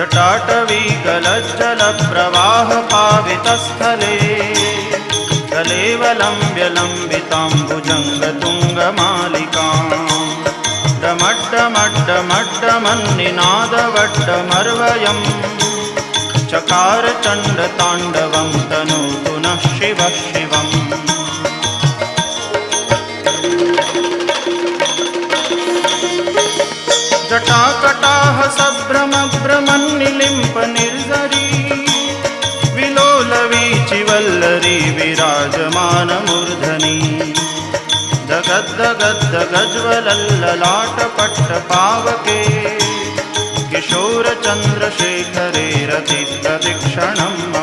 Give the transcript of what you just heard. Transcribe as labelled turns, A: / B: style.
A: जटाटवीगलज्जलप्रवाहपावितस्थले कलेवलम्ब्य लम्बिताम्बुजङ्गतुङ्गमालिकाम् डमड्डमड्डमड्डमन्निनादवड्डमर्वयम् चकार चण्डताण्डवं तनोतु नः शिवः शिवम्। जटाकटाह सभ्रमभ्रमन्निलिम्प निर्झरी विलोलवीचिवल्लरी विराजमानमूर्धनि दगद्दगद्दगज्ज्वलल्ललाटपट्टपावके किशोरचन्द्रशेखरे रतिप्रदक्षिणम्